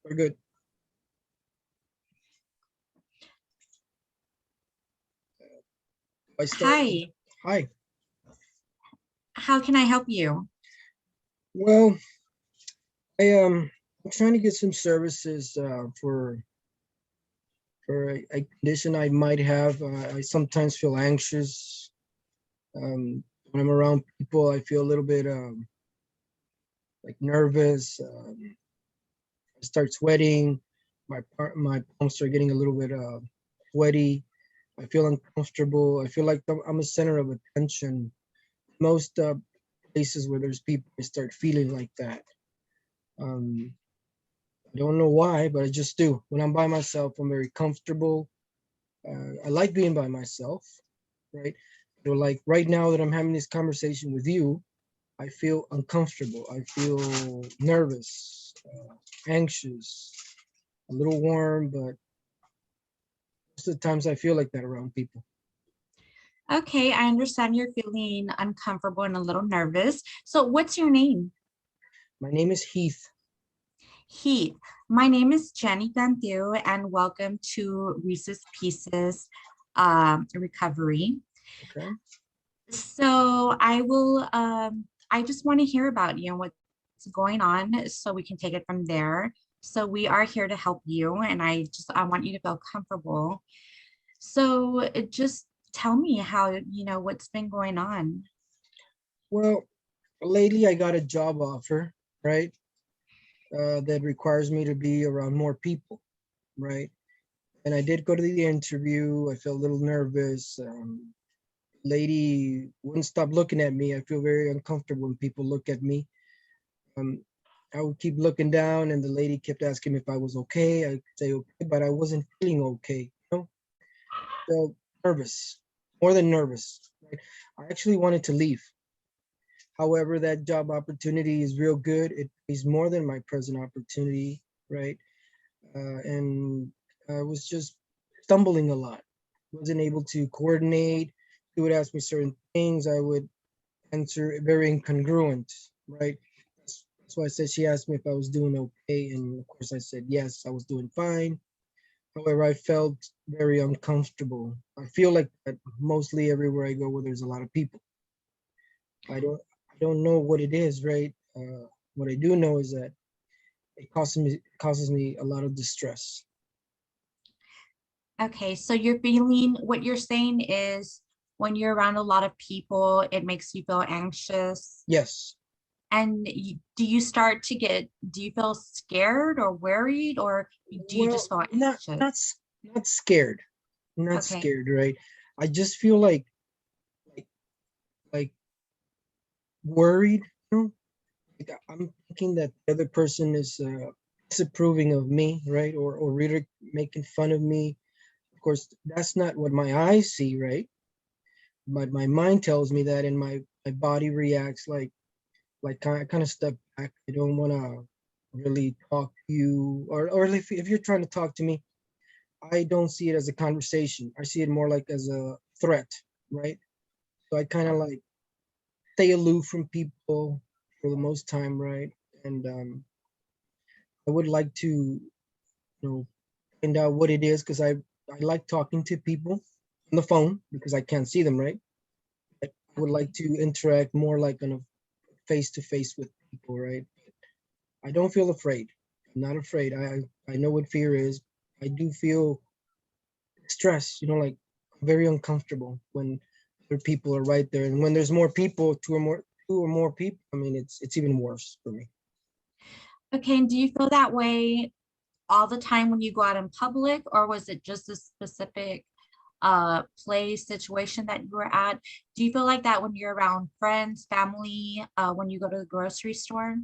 We're good. I start. Hi, Hi. how can I help you? Well, I'm trying to get some services for a condition I might have. I sometimes feel anxious. When I'm around people, I feel a little bit like nervous. I start sweating. My palms start getting a little bit sweaty. I feel uncomfortable. I feel like I'm a center of attention. Most places where there's people, I start feeling like that. Um, I don't know why, but I just do. When I'm by myself, I'm very comfortable. I like being by myself, right? So, like right now that I'm having this conversation with you, I feel uncomfortable. I feel nervous, anxious, a little warm, but most of the times I feel like that around people. Okay, I understand you're feeling uncomfortable and a little nervous. So what's your name? My name is Heath. Heath. My name is Jenny Gantiu and welcome to Reese's Pieces Recovery. Okay. So I just want to hear about you and what's going on so we can take it from there. So we are here to help you and I want you to feel comfortable. So just tell me how, what's been going on. Well, lately I got a job offer, right? That requires me to be around more people, right? And I did go to the interview. I felt a little nervous. Lady wouldn't stop looking at me. I feel very uncomfortable when people look at me. Um, I would keep looking down, and the lady kept asking me if I was okay. I could say okay, but I wasn't feeling okay. Felt nervous, more than nervous. Right? I actually wanted to leave. However, that job opportunity is real good. It pays more than my present opportunity, right? And I was just stumbling a lot. Wasn't able to coordinate. He would ask me certain things. I would answer very incongruent, right? That's why I said she asked me if I was doing okay, and of course I said yes, I was doing fine. However, I felt very uncomfortable. I feel like that mostly everywhere I go where there's a lot of people. I don't know what it is, right? What I do know is that it causes me a lot of distress. Okay, so you're feeling what you're saying is when you're around a lot of people, it makes you feel anxious. Yes. And do you feel scared or worried, or do you Well, just feel not anxious? not not scared. Not Okay, scared, right? I just feel like like worried, you know? Like I'm thinking that the other person is disapproving of me, right? Or really making fun of me. Of course, that's not what my eyes see, right? But my mind tells me that, and my body reacts like kind of step back. I don't want to really talk to you, or if you're trying to talk to me, I don't see it as a conversation. I see it more like as a threat, right? So I kind of like stay aloof from people for the most time, right? And I would like to, find out what it is because I like talking to people on the phone because I can't see them, right? I would like okay. to interact more like on a face to face with people, right? I don't feel afraid. I'm not afraid. I know what fear is. I do feel stress, like very uncomfortable when other people are right there. And when there's more people, two or more people, I mean it's even worse for me. Okay, and do you feel that way all the time when you go out in public, or was it just a specific place situation that you were at? Do you feel like that when you're around friends, family, when you go to the grocery store?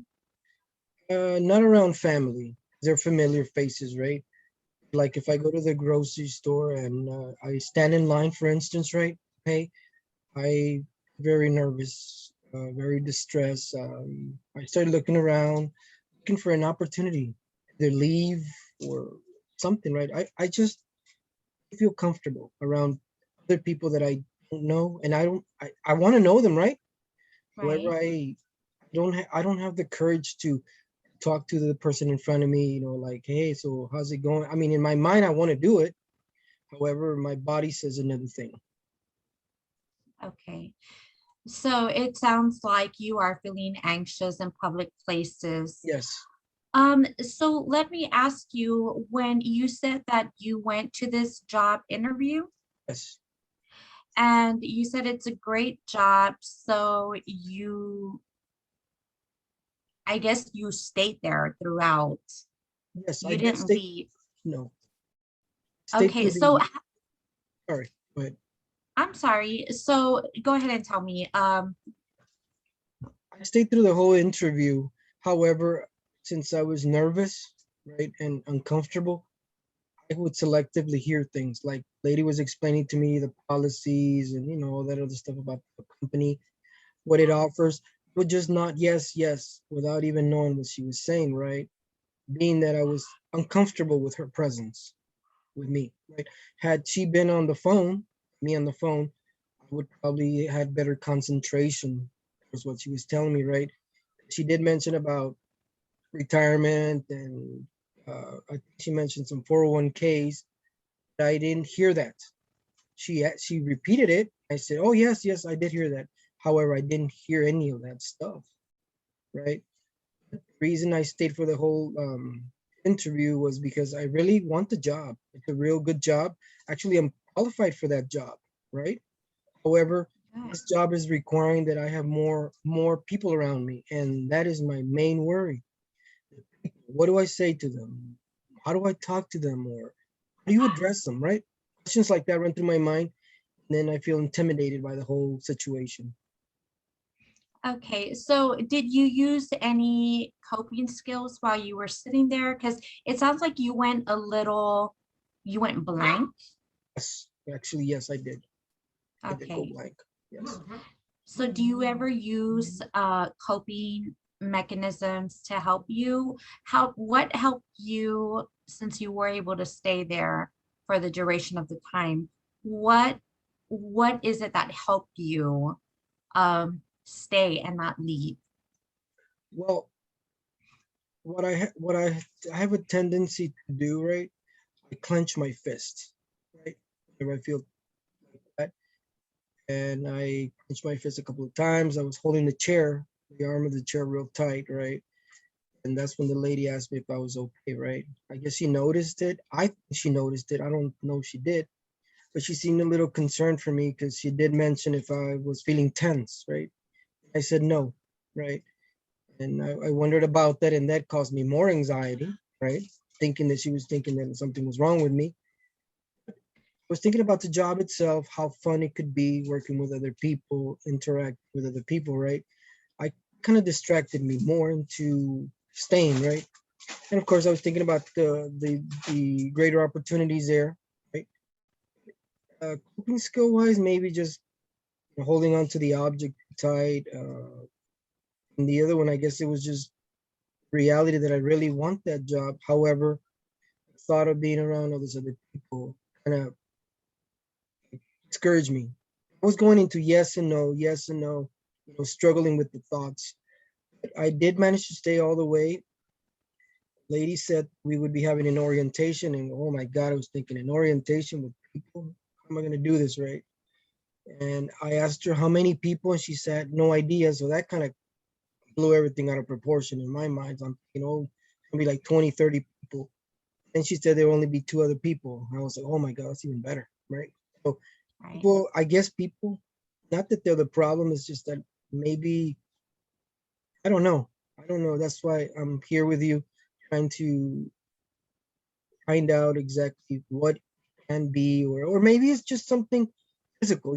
Not around family. They're familiar faces, right? Like if I go to the grocery store and I stand in line, for instance, right? Hey, I very nervous, very distressed. I started looking around, looking for an opportunity, either leave or something, right? I just feel comfortable around other people that I don't know, and I want to know them, right? However, Right. I don't have the courage to talk to the person in front of me, you know, like, hey, so how's it going? I mean, in my mind, I want to do it. However, my body says another thing. Okay. So it sounds like you are feeling anxious in public places. Yes, So let me ask you, when you said that you went to this job interview yes, and you said it's a great job, so I guess you stayed there throughout. yes. I You did didn't stay. leave. No, stay Okay, through so the. Sorry, go ahead. I'm sorry. So go ahead and tell me. I stayed through the whole interview. However, since I was nervous, right, and uncomfortable, I would selectively hear things. Like, lady was explaining to me the policies and all that other stuff about the company, what it offers. Would just not yes, yes, without even knowing what she was saying, right? Being that I was uncomfortable with her presence with me, right? Had she been on the phone, me on the phone, I would probably had better concentration. Was what she was telling me, right? She did mention about retirement and I think she mentioned some 401ks. I didn't hear that. She repeated it. I said, "Oh yes, yes, I did hear that." However, I didn't hear any of that stuff, right? The reason I stayed for the whole interview was because I really want the job. It's a real good job. Actually, I'm qualified for that job, right? However, Good. this job is requiring that I have more people around me, and that is my main worry. What do I say to them? How do I talk to them, or how do you address them, right? Questions like that run through my mind, and then I feel intimidated by the whole situation. Okay, so did you use any coping skills while you were sitting there? Because it sounds like you went blank. Yes, actually, yes, I did. I did go Okay, blank. Yes. so do you ever use coping mechanisms to help you? What helped you since you were able to stay there for the duration of the time? What what is it that helped you stay and not leave? Well, what I have a tendency to do, right? I clench my fist, right? Whenever I feel like that, and I clenched my fist a couple of times. I was holding the chair, the arm of the chair, real tight, right? And that's when the lady asked me if I was okay, right? I guess she noticed it. I think she noticed it. I don't know if she did, but she seemed a little concerned for me because she did mention if I was feeling tense, right? I said no, right? And I wondered about that, and that caused me more anxiety, right? Thinking that she was thinking that something was wrong with me. I was thinking about the job itself, how fun it could be working with other people, interact with other people, right? I kind of distracted me more into staying, right? And of course, I was thinking about the greater opportunities there, right? Coping skill wise, maybe just holding on to the object tight. And the other one, I guess it was just reality that I really want that job. However, the thought of being around all these other people kind of discouraged me. I was going into yes and no, struggling with the thoughts. But I did manage to stay all the way. Lady said we would be having an orientation, and oh my God, I was thinking an orientation with people. How am I going to do this, right? And I asked her how many people, and she said no idea. So that kind of blew everything out of proportion in my mind. I'm, it's gonna be like 20, 30 people. And she said there will only be two other people. And I was like, oh my God, that's even better, right? So Right. people, I guess people, not that they're the problem, it's just that maybe, I don't know. I don't know. That's why I'm here with you, trying to find out exactly what can be, or maybe it's just something physical,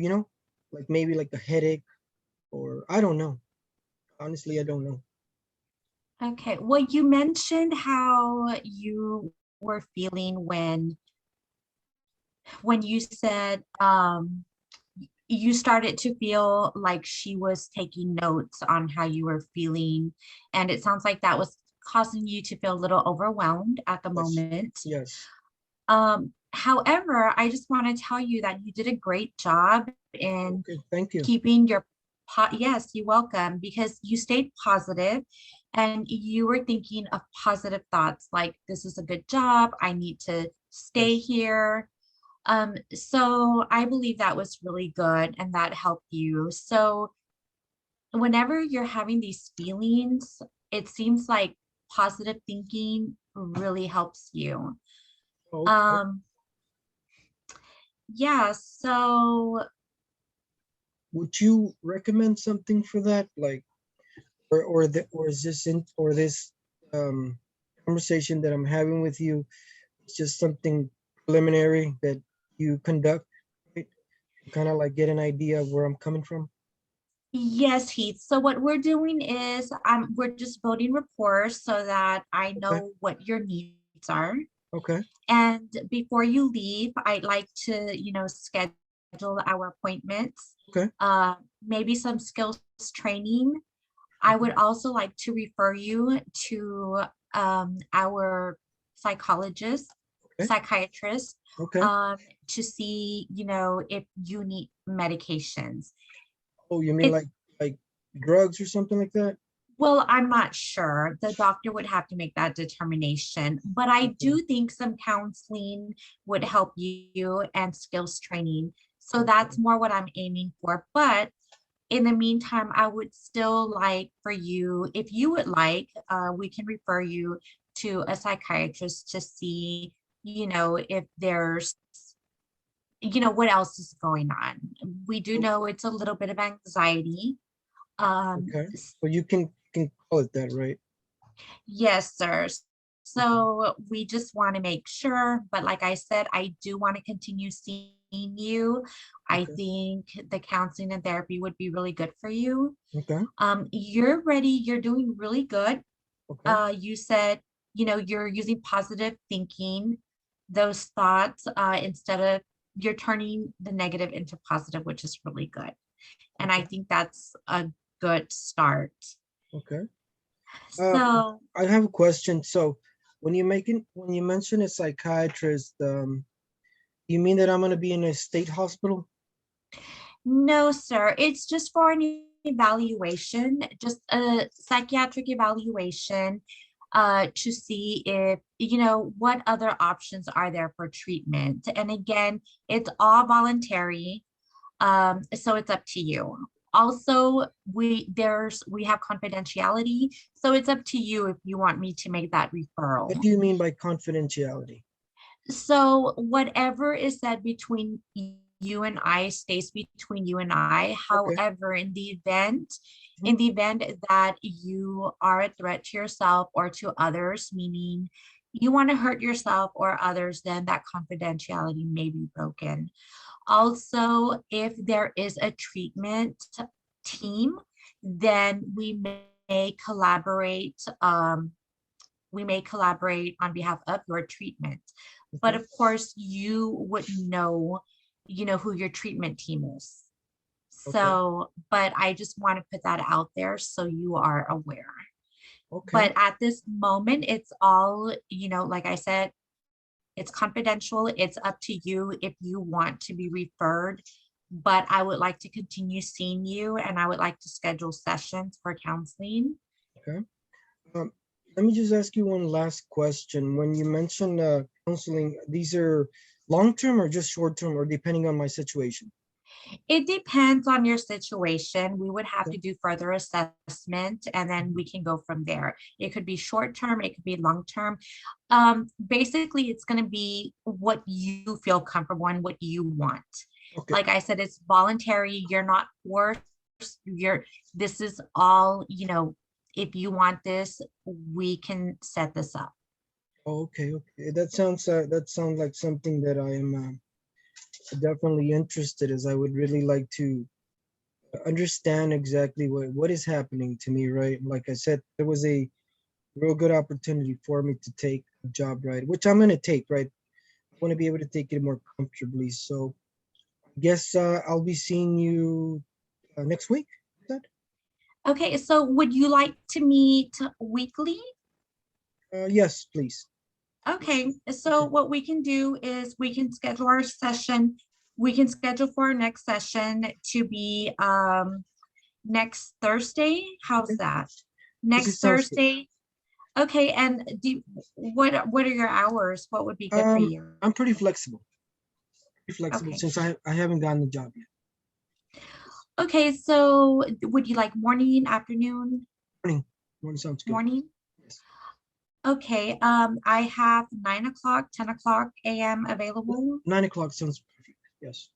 like maybe like a headache, or I don't know. Honestly, I don't know. Okay. Well, you mentioned how you were feeling when you said you started to feel like she was taking notes on how you were feeling, and it sounds like that was causing you to feel a little overwhelmed at the Yes, moment. yes, However, I just want to tell you that you did a great job in okay, thank you. keeping your Yes, you're welcome, because you stayed positive and you were thinking of positive thoughts like, this is a good job, I need to stay Yes. here. So I believe that was really good and that helped you. So whenever you're having these feelings, it seems like positive thinking really helps you. Okay. Um, yeah, so Would you recommend something for that? Like, or is this or this um conversation that I'm having with you, it's just something preliminary that you conduct, right? Kind of like get an idea of where I'm coming from. yes, Heath. So what we're doing is we're just building rapport so that I Okay. know what your needs are. Okay. And before you leave, I'd like to, schedule our appointments, Okay. maybe some skills training. I would also like to refer you to our psychologist, Okay. psychiatrist, Okay. um, to see, if you need medications. Oh, you mean It's like drugs or something like that? Well, I'm not sure. The doctor would have to make that determination, but I Okay. do think some counseling would help you and skills training. So that's Okay. more what I'm aiming for. But in the meantime, I would still like for you, if you would like, we can refer you to a psychiatrist to see, if there's, what else is going on. We do know it's a little bit of anxiety. Um, Okay. Well, you can call it that, right? Yes, sir. Okay. So we just want to make sure, but like I said, I do want to continue seeing you. I Okay. think the counseling and therapy would be really good for you. Okay. You're ready. You're doing really good. Okay. You said, you're using positive thinking, those thoughts, instead of you're turning the negative into positive, which is really good. And I Okay. think that's a good start. Okay. Uh, So I have a question. So, when you mention a psychiatrist, you mean that I'm going to be in a state hospital? no, sir. It's just for an evaluation, just a psychiatric evaluation, to see if, what other options are there for treatment. And again, it's all voluntary. So it's up to you. Also, we have confidentiality, so it's up to you if you want me to make that What referral. do you mean by confidentiality? So whatever is said between you and I stays between you and I. Okay. However, Mhm. in the event that you are a threat to yourself or to others, meaning you want to hurt yourself or others, then that confidentiality may be broken. Also, if there is a treatment team, then may collaborate. We may collaborate on behalf of your treatment. But Okay. of course, you would know, who your treatment team is. Okay. So, but I just want to put that out there so you are aware. Okay. But at this moment, it's all, like I said, it's confidential. It's up to you if you want to be referred. But I would like to continue seeing you and I would like to schedule sessions for counseling. Okay. Um, Let me just ask you one last question. When you mentioned counseling, these are long term or just short term, or depending on my situation? It depends on your situation. We would have to Okay. do further assessment and then we can go from there. It could be short term, it could be long term. Basically, it's going to be what you feel comfortable and what you want. Okay. Like I said, it's voluntary. You're not forced. This is all, if you want this, we can set this up. Okay. Okay. That sounds like something that I am definitely interested, as I would really like to understand exactly what is happening to me, right? Like I said, there was a real good opportunity for me to take a job, right? Which I'm going to take, right? I want to be able to take it more comfortably. So I guess I'll be seeing you next week. Is that? Okay, so would you like to meet weekly? Yes, please. Okay, so Okay. what we can do is we can schedule our session. We can schedule for our next session to be next Thursday? How's Okay. that? Yes, it Next sounds good. Thursday? Okay, and what are your hours? What would be good for Um, you? I'm pretty flexible Okay. since I haven't gotten the job yet. Okay, so would you like morning, afternoon, Morning, morning sounds good. morning? Yes. Okay, I have 9 o'clock, 10 o'clock a.m. available. 9 o'clock sounds perfect. Yes.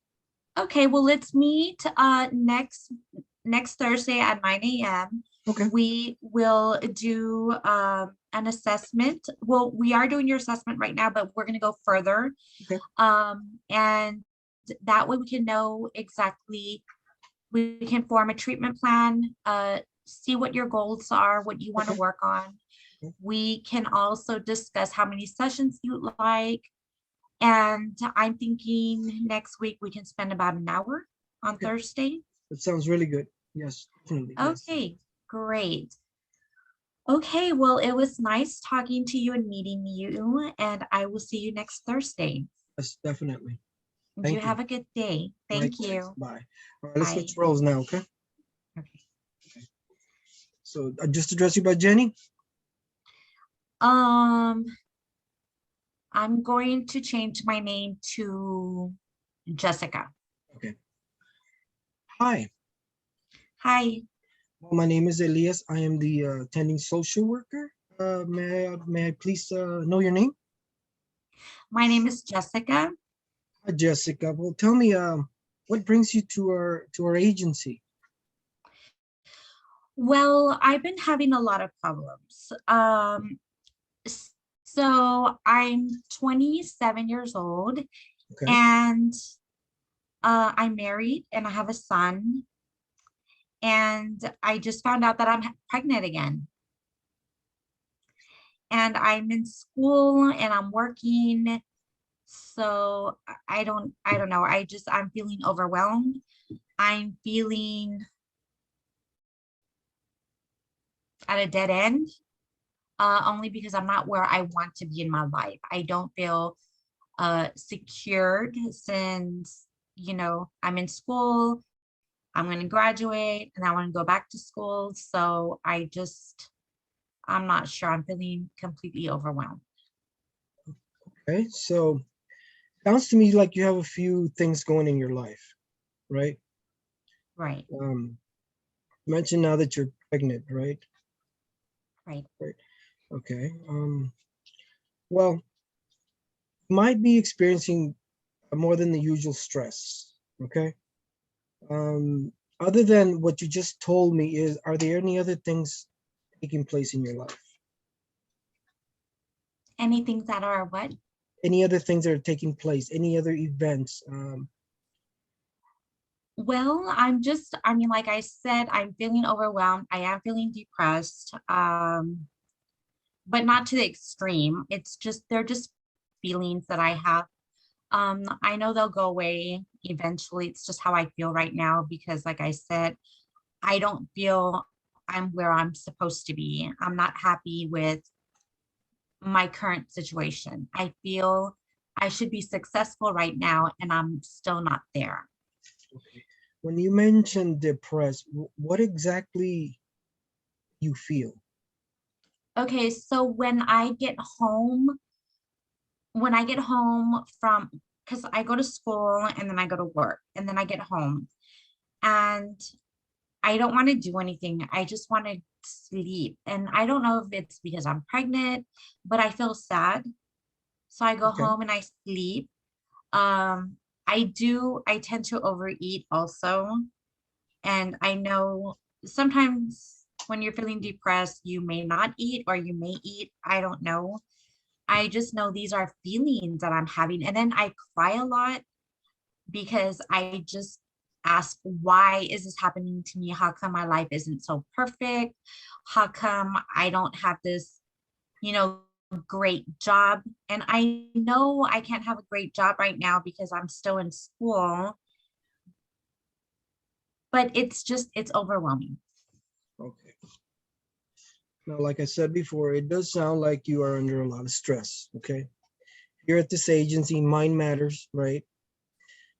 Okay, well, let's meet next Thursday at 9 a.m. Okay. We will do an assessment. Well, we are doing your assessment right now, but we're going to go further. Okay. And that way we can know exactly, we can form a treatment plan, see what your goals are, what you want to Okay. work on. Okay. We can also discuss how many sessions you'd like. And I'm thinking next week we can spend about an hour on Okay. Thursday. That sounds really good. Yes, definitely. Yes. Okay, great. Okay, well, it was nice talking to you and meeting you, and I will see you next Thursday. Yes, definitely. You Thank you. have a good day. Thank Likewise. you. Bye. All right, let's Bye. switch roles now, okay? Okay. So I just address you by Jenny. Um, I'm going to change my name to Jessica. Okay. Hi. Hi, Well, my name is Elias. I am the attending social worker. May I please know your name? my name is Jessica. Hi, Jessica. Well, tell me, what brings you to our agency? Well, I've been having a lot of problems. s- so I'm 27 years old Okay. and I'm married and I have a son. And I just found out that I'm pregnant again. And I'm in school and I'm working. So I don't know. I'm feeling overwhelmed. I'm feeling at a dead end, only because I'm not where I want to be in my life. I don't feel secured since, I'm in school, I'm going to graduate, and I want to go back to school. So I'm not sure. I'm feeling completely overwhelmed. Okay. So sounds to me like you have a few things going in your life, right? Right, You mentioned now that you're pregnant, right? right. Right. Okay. Well, you might be experiencing more than the usual stress. Okay. Um, Other than what you just told me, are there any other things taking place in your life? Anything that are what? Any other things that are taking place? Any other events? Well, like I said, I'm feeling overwhelmed. I am feeling depressed, but not to the extreme. They're just feelings that I have. I know they'll go away eventually. It's just how I feel right now because, like I said, I don't feel I'm where I'm supposed to be. I'm not happy with my current situation. I feel I should be successful right now, and I'm still not there. Okay. When you mentioned depressed, what exactly you feel? Okay, so when I get home from, because I go to school and then I go to work and then I get home and I don't want to do anything. I just want to sleep. And I don't know if it's because I'm pregnant, but I feel sad. So I go Okay. home and I sleep. I tend to overeat also. And I know sometimes when you're feeling depressed, you may not eat or you may eat. I don't know. I just know these are feelings that I'm having. And then I cry a lot because I just ask, why is this happening to me? How come my life isn't so perfect? How come I don't have this, you know, great job? And I know I can't have a great job right now because I'm still in school, but it's overwhelming. Okay. Now, like I said before, it does sound like you are under a lot of stress. Okay. Here at this agency, Mind Matters, right?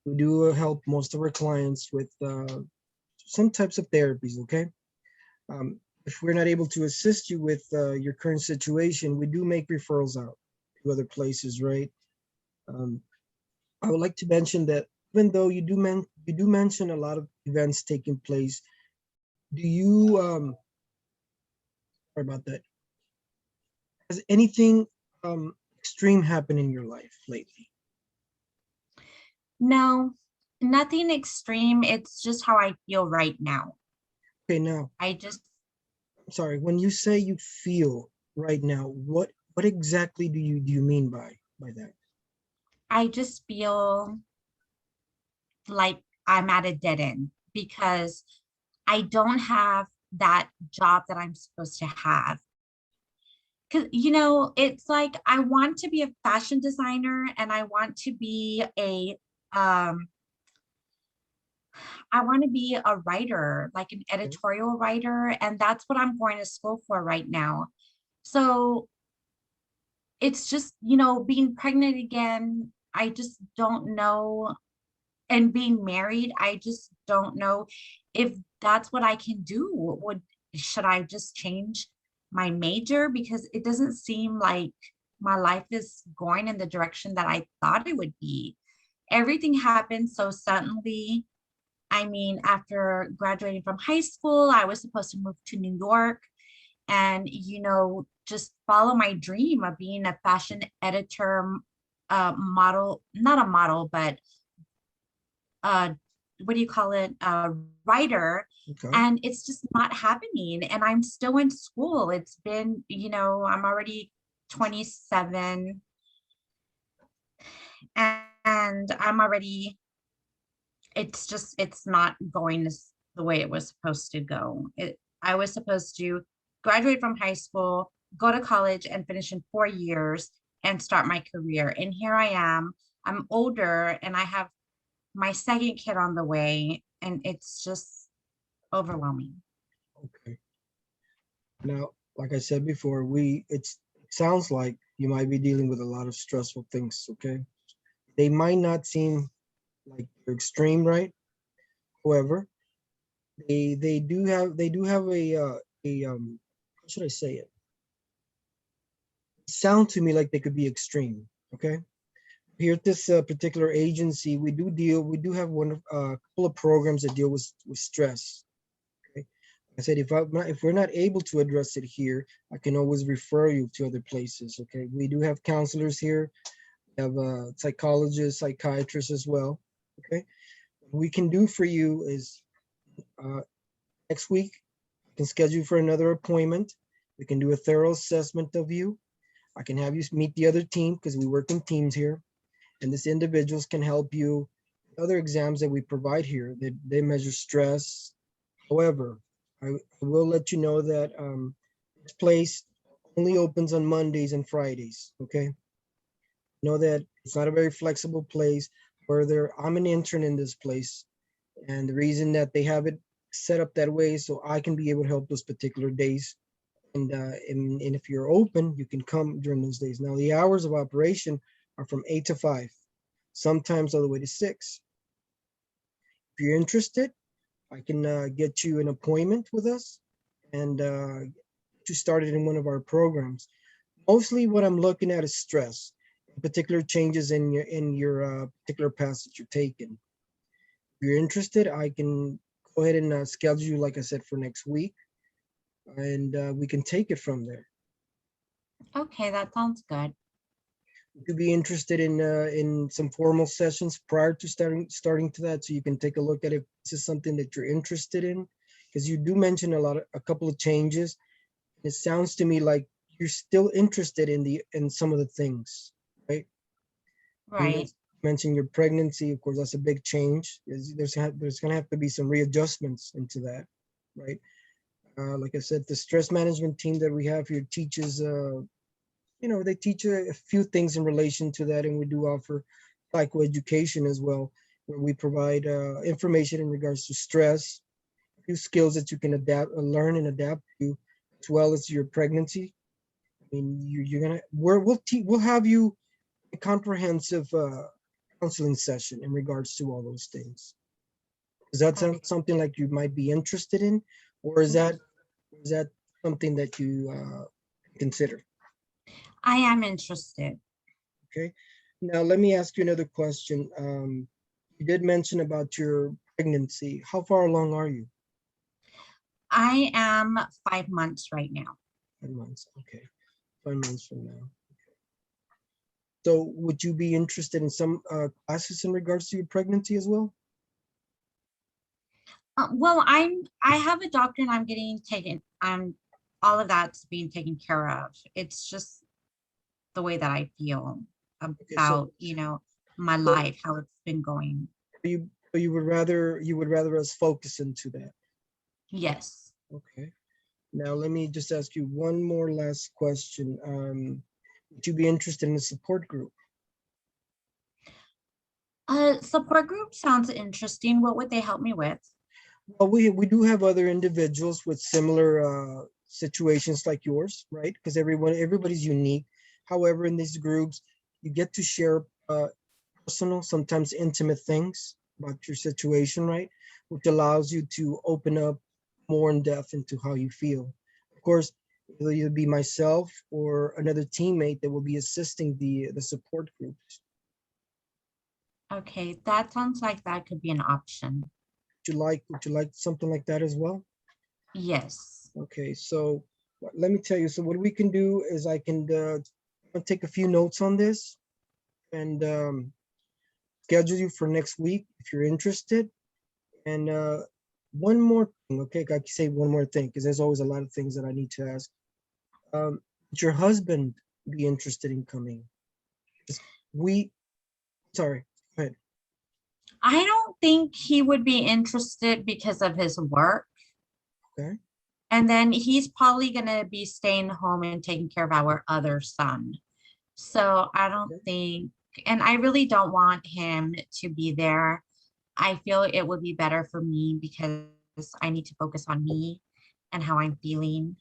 We do help most of our clients with some types of therapies, okay? If we're not able to assist you with your current situation, we do make referrals out to other places, right? Um, I would like to mention that even though you do mention a lot of events taking place, do you sorry about that? Has anything extreme happened in your life lately? No, nothing extreme. It's just how I feel right now. Okay, now I just, I'm sorry. When you say you feel right now, what exactly do you mean by that? I just feel like I'm at a dead end because I don't have that job that I'm supposed to have. Because, it's like I want to be a fashion designer and um, I want to be a writer, like an Okay. editorial writer, and that's what I'm going to school for right now. So it's just, being pregnant again, I just don't know. And being married, I just don't know if that's what I can do. Should I just change my major? Because it doesn't seem like my life is going in the direction that I thought it would be. Everything happened so suddenly. I mean, after graduating from high school, I was supposed to move to New York and, just follow my dream of being a fashion editor, model, not a model, but uh, what do you call it, writer. Okay. And it's just not happening. And I'm still in school. It's been, I'm already 27 and I'm already, it's not going the way it was supposed to go. I was supposed to graduate from high school, go to college and finish in 4 years and start my career. And here I am. I'm older and I have my second kid on the way, and it's just overwhelming. Okay. Now, like I said before, it sounds like you might be dealing with a lot of stressful things, okay? They might not seem like they're extreme, right? However, they do have a how should I say it? Sound to me like they could be extreme, okay? Here at this particular agency, we do have a couple of programs that deal with stress. Okay, I said if we're not able to address it here, I can always refer you to other places. Okay, we do have counselors here, we have psychologists, psychiatrists as well. Okay, what we can do for you is uh, next week I can schedule for another appointment. We can do a thorough assessment of you. I can have you meet the other team because we work in teams here, and these individuals can help you. Other exams that we provide here, they measure stress. However, I will let you know that this place only opens on Mondays and Fridays. Okay, know that it's not a very flexible place. Further, I'm an intern in this place, and the reason that they have it set up that way is so I can be able to help those particular days. And if you're open, you can come during those days. Now, the hours of operation are from 8 to 5, sometimes all the way to 6. If you're interested, I can get you an appointment with us and get you started in one of our programs. Mostly what I'm looking at is stress, in particular changes in your particular path that you're taking. If you're interested, I can go ahead and schedule you, like I said, for next week, and we can take it from there. Okay, that sounds good. You could be interested in some formal sessions prior to starting to that, so you can take a look at if this is something that you're interested in, because you do mention a couple of changes. It sounds to me like you're still interested in some of the things, right? You Right. mentioned your pregnancy. Of course, that's a big change. There's gonna have to be some readjustments into that, right? Like I said, the stress management team that we have here teaches they teach you a few things in relation to that, and we do offer psychoeducation as well, where we provide information in regards to stress, a few skills that you can learn and adapt to, as well as your pregnancy. I mean, you're gonna we'll have you a comprehensive counseling session in regards to all those things. Does that Okay. sound something like you might be interested in, or is that something that you consider? I am interested. Okay. Now let me ask you another question. You did mention about your pregnancy. How far along are you? I am 5 months right now. 5 months. Okay, 5 months from now. So would you be interested in some classes in regards to your pregnancy as well? Well, I have a doctor and I'm getting taken. I'm all of that's being taken care of. It's just the way that I feel Okay, so about, my so life, how it's been going. you would rather us focus into that. Yes. Okay. Now let me just ask you one more last question. Would you be interested in a support group? Support group sounds interesting. What would they help me with? Well, we do have other individuals with similar situations like yours, right? Because everybody's unique. However, in these groups, you get to share personal, sometimes intimate things about your situation, right? Which allows you to open up more in depth into how you feel. Of course, it'll either be myself or another teammate that will be assisting the support groups. Okay, that sounds like that could be an option. Would you like something like that as well? Yes. Okay, so let me tell you. So what we can do is I can take a few notes on this and schedule you for next week if you're interested. And one more thing, okay? I can say one more thing because there's always a lot of things that I need to ask. Would your husband be interested in coming? 'Cause sorry, go ahead. I don't think he would be interested because of his work. Okay, And then he's probably going to be staying home and taking care of our other son. So I don't okay. think, and I really don't want him to be there. I feel it would be better for me because I need to focus on me and how I'm feeling.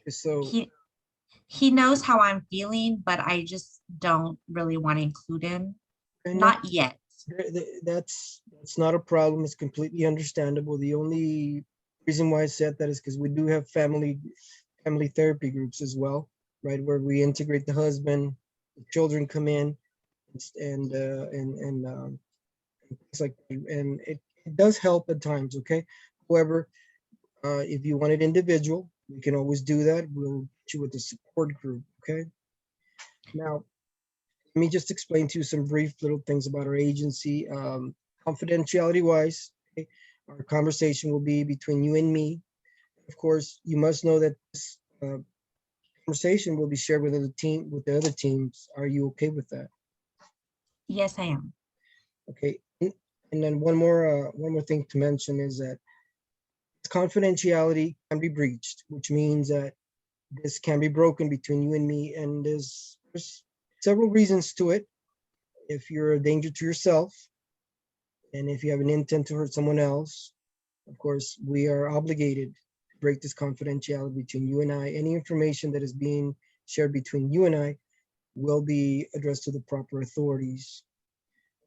So He he knows how I'm feeling, but I just don't really want to include him. and no, Not yet. that's not a problem. It's completely understandable. The only reason why I said that is because we do have family therapy groups as well, right? Where we integrate the husband, the children come in, and it's like, and it does help at times. Okay, however, if you want it individual, we can always do that. We'll get you with the support group. Okay. Now, let me just explain to you some brief little things about our agency. Confidentiality wise, okay, our conversation will be between you and me. Of course, you must know that this conversation will be shared with the other teams. Are you okay with that? Yes, I am. Okay. And then one more thing to mention is that confidentiality can be breached, which means that this can be broken between you and me, and there's several reasons to it. If you're a danger to yourself, and if you have an intent to hurt someone else, of course, we are obligated to break this confidentiality between you and I. Any information that is being shared between you and I will be addressed to the proper authorities.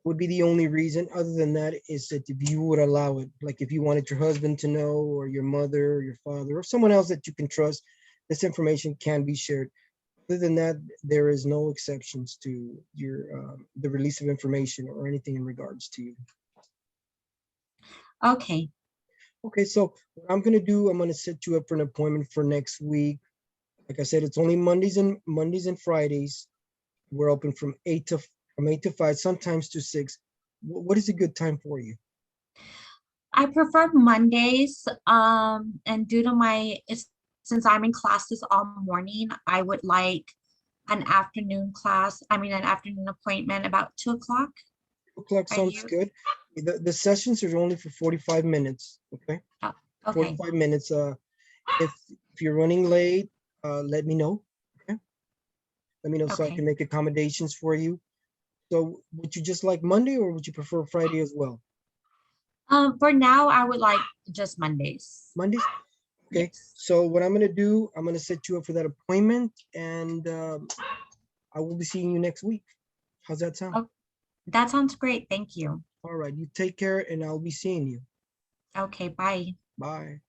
Would be the only reason. Other than that, is that if you would allow it, like if you wanted your husband to know, or your mother, or your father, or someone else that you can trust, this information can be shared. Other than that, there is no exceptions to your the release of information or anything in regards to you. Okay. Okay, so what I'm gonna do, I'm gonna set you up for an appointment for next week. Like I said, it's only Mondays and Fridays. We're open from 8 to 5, sometimes to 6. What is a good time for you? I prefer Mondays, and due to since I'm in classes all morning, I would like an afternoon class, I mean, an afternoon appointment about 2 o'clock. 2 o'clock Are sounds you? good. The sessions are only for 45 minutes. Okay, Oh, okay, 45 minutes. If you're running late, let me know. Okay, let me know so I okay. can make accommodations for you. So would you just like Monday, or would you prefer Friday as well? For now, I would like just Mondays. Mondays? Okay. Yes. So what I'm gonna do, I'm gonna set you up for that appointment, and I will be seeing you next week. How's that sound? Oh, that sounds great. Thank you. All right, you take care and I'll be seeing you. Okay, bye. Bye.